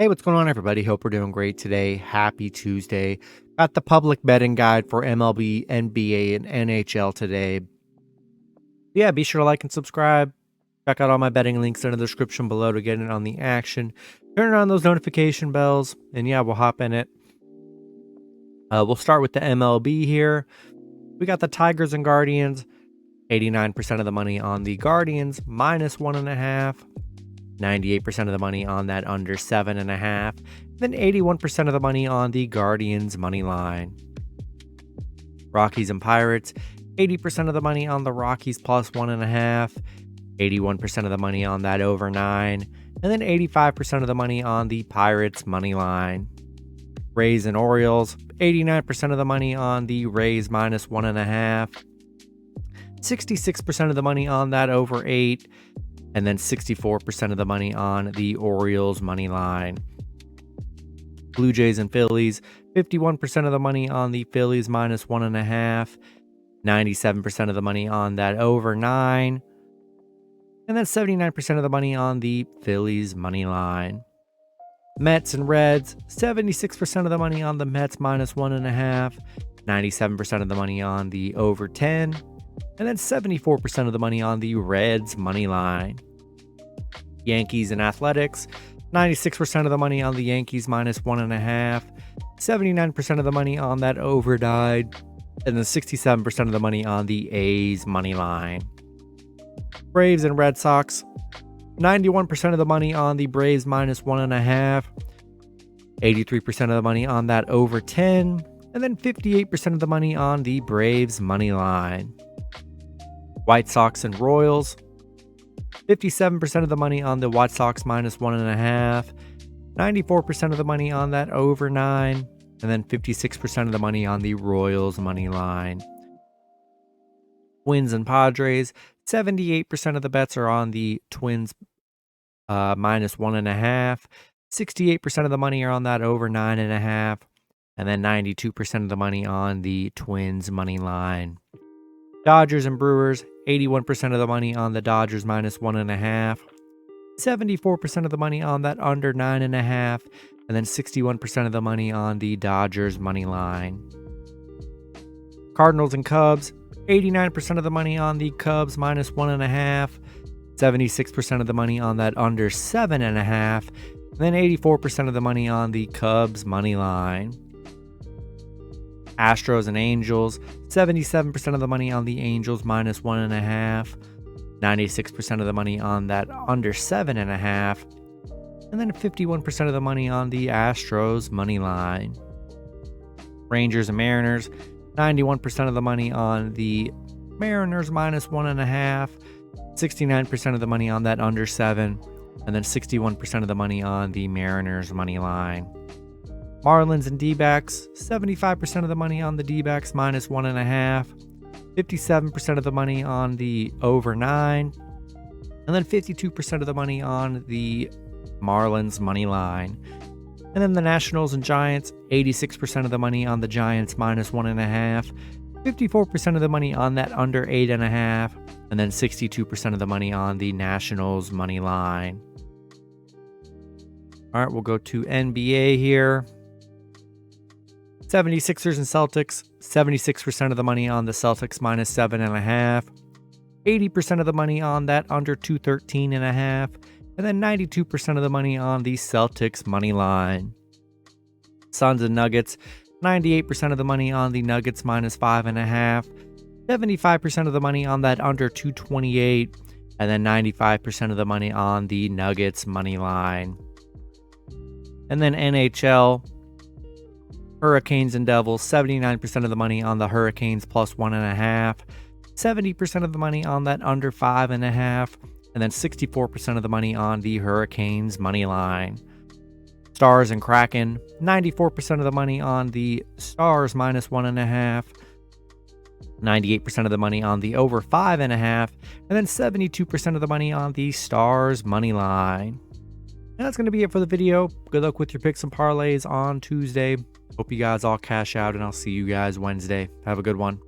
Hey, what's going on, everybody? Hope we're doing great today. Happy Tuesday. Got the public betting guide for MLB, NBA, and NHL today. Yeah, be sure to like and subscribe. Check out all my betting links in the description below to get in on the action. Turn on those notification bells, and yeah, we'll hop in it. We'll start with the MLB here. We got the Tigers and Guardians. 89% of the money on the Guardians, minus 1.5. 98% of the money on that under 7.5, then 81% of the money on the Guardians money line. Rockies and Pirates, 80% of the money on the Rockies plus 1.5, 81% of the money on that over 9, and then 85% of the money on the Pirates money line. Rays and Orioles, 89% of the money on the Rays minus 1.5, 66% of the money on that over 8, and then 64% of the money on the Orioles money line. Blue Jays and Phillies, 51% of the money on the Phillies minus 1.5, 97% of the money on that over 9, and then 79% of the money on the Phillies money line. Mets and Reds, 76% of the money on the Mets minus 1.5, 97% of the money on the over 10, and then 74% of the money on the Reds money line. Yankees and Athletics, 96% of the money on the Yankees minus 1.5, 79% of the money on that over 9, and then 67% of the money on the A's money line. Braves and Red Sox, 91% of the money on the Braves minus 1.5, 83% of the money on that over 10, and then 58% of the money on the Braves money line. White Sox and Royals, 57% of the money on the White Sox minus 1.5, 94% of the money on that over 9, and then 56% of the money on the Royals money line. Twins and Padres, 78% of the bets are on the Twins minus 1.5, 68% of the money are on that over 9.5, and then 92% of the money on the Twins money line. Dodgers and Brewers, 81% of the money on the Dodgers minus 1.5, 74% of the money on that under 9.5, and then 61% of the money on the Dodgers money line. Cardinals and Cubs, 89% of the money on the Cubs minus 1.5, 76% of the money on that under 7.5, and then 84% of the money on the Cubs money line. Astros and Angels, 77% of the money on the Angels minus 1.5, 96% of the money on that under 7.5, and then 51% of the money on the Astros money line. Rangers and Mariners, 91% of the money on the Mariners minus 1.5, 69% of the money on that under 7, and then 61% of the money on the Mariners money line. Marlins and D-backs, 75% of the money on the D-backs minus 1.5, 57% of the money on the over 9, and then 52% of the money on the Marlins money line. And then the Nationals and Giants, 86% of the money on the Giants minus 1.5, 54% of the money on that under 8.5, and then 62% of the money on the Nationals money line. All right, we'll go to NBA here. 76ers and Celtics, 76% of the money on the Celtics minus 7.5, 80% of the money on that under 213.5, and then 92% of the money on the Celtics money line. Suns and Nuggets, 98% of the money on the Nuggets minus 5.5, 75% of the money on that under 228, and then 95% of the money on the Nuggets money line. And then NHL, Hurricanes and Devils, 79% of the money on the Hurricanes plus 1.5, 70% of the money on that under 5.5, and then 64% of the money on the Hurricanes money line. Stars and Kraken, 94% of the money on the Stars minus 1.5, 98% of the money on the over 5.5, and then 72% of the money on the Stars money line. And that's going to be it for the video. Good luck with your picks and parlays on Tuesday. Hope you guys all cash out, and I'll see you guys Wednesday. Have a good one.